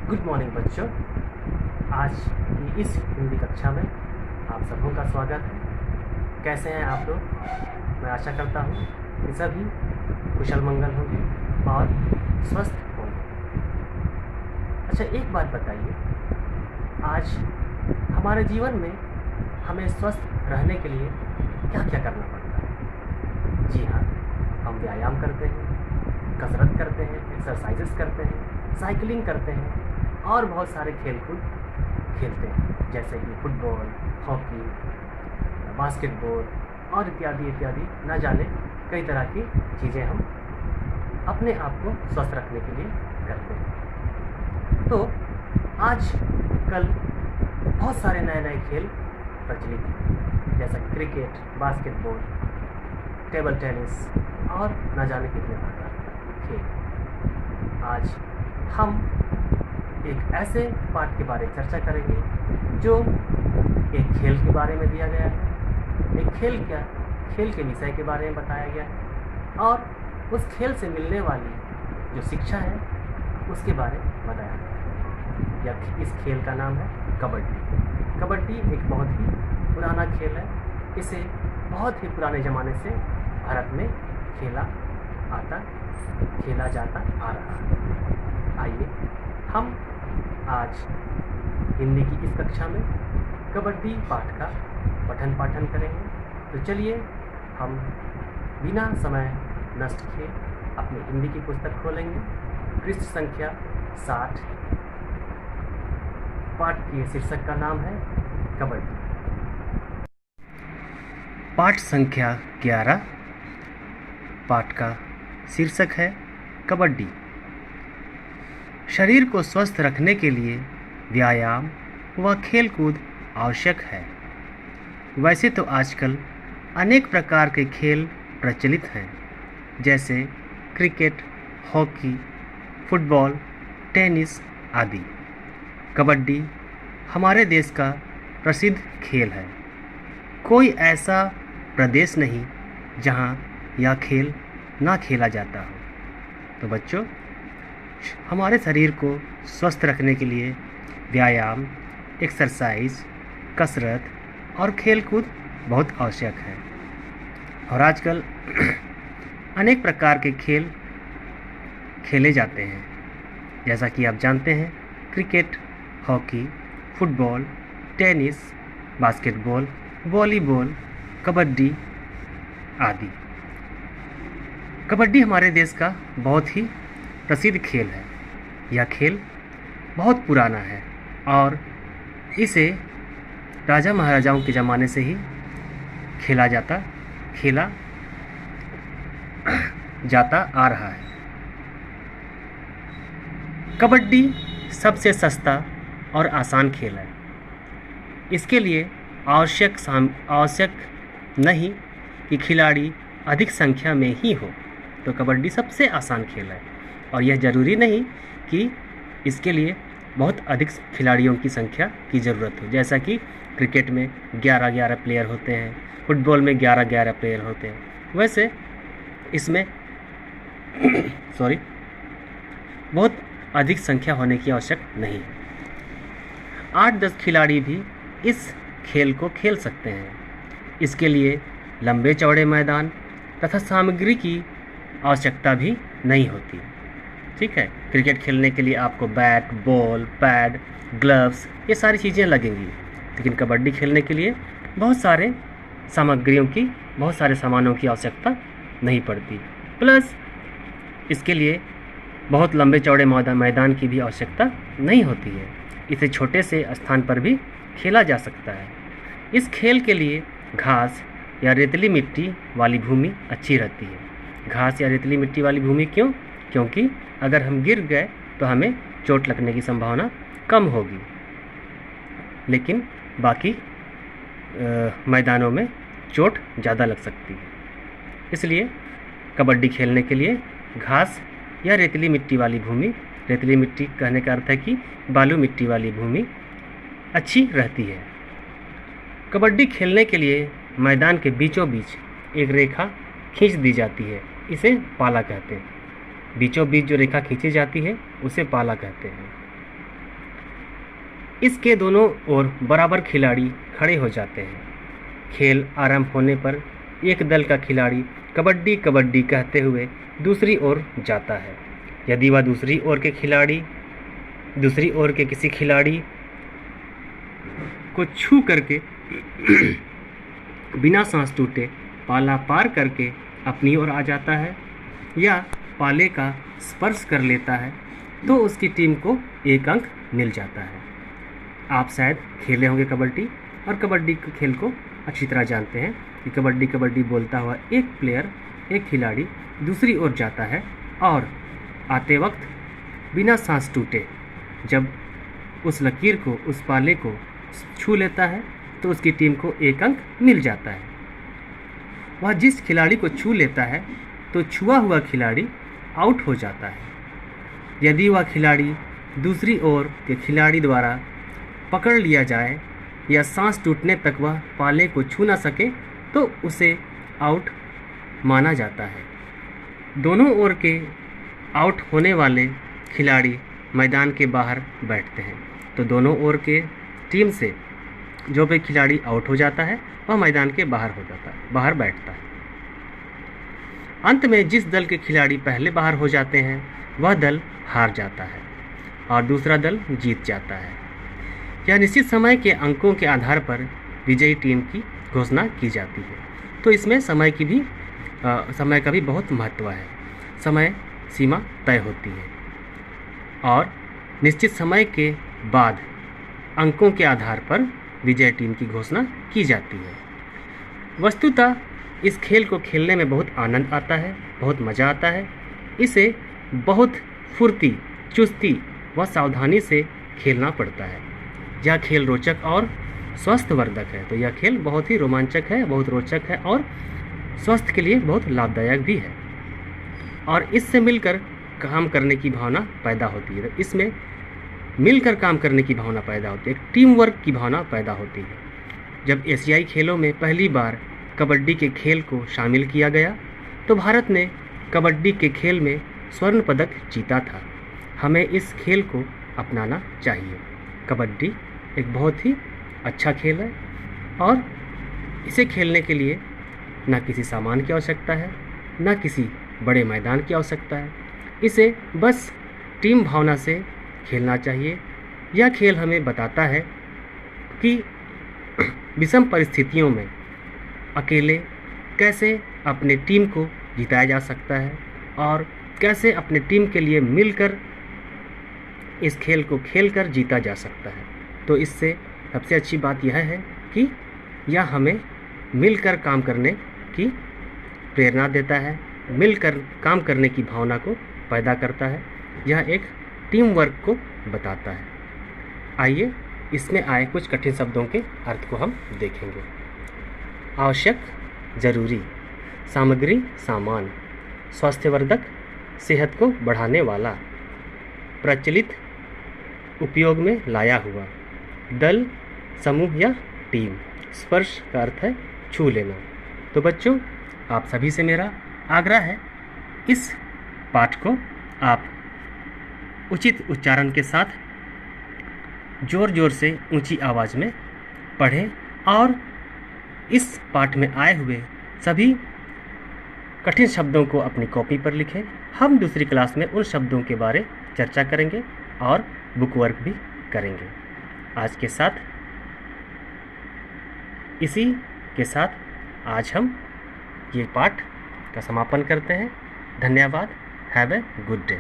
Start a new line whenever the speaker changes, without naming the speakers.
Good morning बच्चों। आज की इस हिंदी कक्षा में आप सबों का स्वागत है। कैसे हैं आप लोग? मैं आशा करता हूँ कि सभी कुशल मंगल होंगे और स्वस्थ होंगे। अच्छा, एक बात बताइए, आज हमारे जीवन में हमें स्वस्थ रहने के लिए क्या क्या करना पड़ता है? जी हाँ, हम व्यायाम करते हैं, कसरत करते हैं, एक्सरसाइजेस करते हैं, साइकिलिंग करते हैं और बहुत सारे खेल कूद खेलते हैं, जैसे कि फुटबॉल, हॉकी, बास्केटबॉल और इत्यादि इत्यादि, न जाने कई तरह की चीज़ें हम अपने आप को स्वस्थ रखने के लिए करते हैं। तो आज कल बहुत सारे नए नए खेल प्रचलित हैं, जैसा क्रिकेट, बास्केटबॉल, टेबल टेनिस और न जाने कितने प्रकार के खेल। आज हम एक ऐसे पाठ के बारे में चर्चा करेंगे जो एक खेल के बारे में दिया गया है, एक खेल के विषय के बारे में बताया गया है और उस खेल से मिलने वाली जो शिक्षा है उसके बारे में बताया गया है। इस खेल का नाम है कबड्डी। कबड्डी एक बहुत ही पुराना खेल है। इसे बहुत ही पुराने ज़माने से भारत में खेला जाता आ रहा है। आइए हम आज हिंदी की इस कक्षा में कबड्डी पाठ का पठन पाठन करेंगे। तो चलिए हम बिना समय नष्ट किए अपनी हिंदी की पुस्तक खोलेंगे। पृष्ठ संख्या 60। पाठ के शीर्षक का नाम है कबड्डी। पाठ संख्या 11। पाठ का शीर्षक है कबड्डी। शरीर को स्वस्थ रखने के लिए व्यायाम व खेल कूद आवश्यक है। वैसे तो आजकल अनेक प्रकार के खेल प्रचलित हैं, जैसे क्रिकेट, हॉकी, फुटबॉल, टेनिस आदि। कबड्डी हमारे देश का प्रसिद्ध खेल है। कोई ऐसा प्रदेश नहीं जहां यह खेल ना खेला जाता हो। तो बच्चों, हमारे शरीर को स्वस्थ रखने के लिए व्यायाम, एक्सरसाइज, कसरत और खेल कूद बहुत आवश्यक है। और आजकल अनेक प्रकार के खेल खेले जाते हैं, जैसा कि आप जानते हैं cricket, hockey, football, tennis, basketball, volleyball, kabaddi आदि। कबड्डी हमारे देश का बहुत ही प्रसिद्ध खेल है। यह खेल बहुत पुराना है और इसे राजा महाराजाओं के ज़माने से ही खेला जाता आ रहा है। कबड्डी सबसे सस्ता और आसान खेल है। इसके लिए आवश्यक नहीं कि खिलाड़ी अधिक संख्या में ही हो। तो कबड्डी सबसे आसान खेल है और यह ज़रूरी नहीं कि इसके लिए बहुत अधिक खिलाड़ियों की संख्या की ज़रूरत हो। जैसा कि क्रिकेट में 11-11 प्लेयर होते हैं, फुटबॉल में 11-11 प्लेयर होते हैं, वैसे इसमें बहुत अधिक संख्या होने की आवश्यक नहीं है। 8-10 खिलाड़ी भी इस खेल को खेल सकते हैं। इसके लिए लंबे चौड़े मैदान तथा सामग्री की आवश्यकता भी नहीं होती। ठीक है, क्रिकेट खेलने के लिए आपको बैट, बॉल, पैड, ग्लव्स ये सारी चीज़ें लगेंगी, लेकिन कबड्डी खेलने के लिए बहुत सारे सामानों की आवश्यकता नहीं पड़ती। प्लस इसके लिए बहुत लंबे चौड़े मैदान की भी आवश्यकता नहीं होती है। इसे छोटे से स्थान पर भी खेला जा सकता है। इस खेल के लिए घास या रेतीली मिट्टी वाली भूमि अच्छी रहती है। घास या रेतीली मिट्टी वाली भूमि क्यों? क्योंकि अगर हम गिर गए तो हमें चोट लगने की संभावना कम होगी, लेकिन बाकी मैदानों में चोट ज़्यादा लग सकती है। इसलिए कबड्डी खेलने के लिए घास या रेतीली मिट्टी वाली भूमि, रेतीली मिट्टी कहने का अर्थ है कि बालू मिट्टी वाली भूमि अच्छी रहती है। कबड्डी खेलने के लिए मैदान के बीचों बीच एक रेखा खींच दी जाती है, इसे पाला कहते हैं। बीचों बीच जो रेखा खींची जाती है उसे पाला कहते हैं। इसके दोनों ओर बराबर खिलाड़ी खड़े हो जाते हैं। खेल आरंभ होने पर एक दल का खिलाड़ी कबड्डी कबड्डी कहते हुए दूसरी ओर जाता है। यदि वह दूसरी ओर के किसी खिलाड़ी को छू करके बिना सांस टूटे पाला पार करके अपनी ओर आ जाता है या पाले का स्पर्श कर लेता है तो उसकी टीम को एक अंक मिल जाता है। आप शायद खेले होंगे कबड्डी और कबड्डी के खेल को अच्छी तरह जानते हैं कि कबड्डी कबड्डी बोलता हुआ एक खिलाड़ी दूसरी ओर जाता है और आते वक्त बिना सांस टूटे जब उस लकीर को, उस पाले को छू लेता है तो उसकी टीम को एक अंक मिल जाता है। वह जिस खिलाड़ी को छू लेता है तो छुआ हुआ खिलाड़ी आउट हो जाता है। यदि वह खिलाड़ी दूसरी ओर के खिलाड़ी द्वारा पकड़ लिया जाए या सांस टूटने तक वह पाले को छू ना सके तो उसे आउट माना जाता है। दोनों ओर के आउट होने वाले खिलाड़ी मैदान के बाहर बैठते हैं। तो दोनों ओर के टीम से जो भी खिलाड़ी आउट हो जाता है वह मैदान के बाहर बैठता है। अंत में जिस दल के खिलाड़ी पहले बाहर हो जाते हैं वह दल हार जाता है और दूसरा दल जीत जाता है। यह निश्चित समय के अंकों के आधार पर विजयी टीम की घोषणा की जाती है। तो इसमें समय का भी बहुत महत्व है। समय सीमा तय होती है और निश्चित समय के बाद अंकों के आधार पर विजय टीम की घोषणा की जाती है। वस्तुतः इस खेल को खेलने में बहुत आनंद आता है, बहुत मज़ा आता है। इसे बहुत फुर्ती, चुस्ती व सावधानी से खेलना पड़ता है। यह खेल रोचक और स्वस्थवर्धक है। तो यह खेल बहुत ही रोमांचक है, बहुत रोचक है और स्वास्थ्य के लिए बहुत लाभदायक भी है और इससे मिलकर काम करने की भावना पैदा होती है। इसमें मिलकर काम करने की भावना पैदा होती है, टीम वर्क की भावना पैदा होती है। जब एशियाई खेलों में पहली बार कबड्डी के खेल को शामिल किया गया तो भारत ने कबड्डी के खेल में स्वर्ण पदक जीता था। हमें इस खेल को अपनाना चाहिए। कबड्डी एक बहुत ही अच्छा खेल है और इसे खेलने के लिए न किसी सामान की आवश्यकता है, न किसी बड़े मैदान की आवश्यकता है। इसे बस टीम भावना से खेलना चाहिए। यह खेल हमें बताता है कि विषम परिस्थितियों में अकेले कैसे अपने टीम को जिताया जा सकता है और कैसे अपने टीम के लिए मिलकर इस खेल को खेलकर जीता जा सकता है। तो इससे सबसे अच्छी बात यह है कि यह हमें मिलकर काम करने की प्रेरणा देता है, मिलकर काम करने की भावना को पैदा करता है। यह एक टीम वर्क को बताता है। आइए इसमें आए कुछ कठिन शब्दों के अर्थ को हम देखेंगे। आवश्यक, जरूरी, सामग्री, सामान, स्वास्थ्यवर्धक, सेहत को बढ़ाने वाला, प्रचलित, उपयोग में लाया हुआ, दल, समूह या टीम। स्पर्श का अर्थ है छू लेना। तो बच्चों, आप सभी से मेरा आग्रह है, इस पाठ को आप उचित उच्चारण के साथ जोर जोर से ऊंची आवाज़ में पढ़ें और इस पाठ में आए हुए सभी कठिन शब्दों को अपनी कॉपी पर लिखें। हम दूसरी क्लास में उन शब्दों के बारे चर्चा करेंगे और बुक वर्क भी करेंगे। आज के साथ इसी के साथ आज हम ये पाठ का समापन करते हैं। धन्यवाद। Have a good day.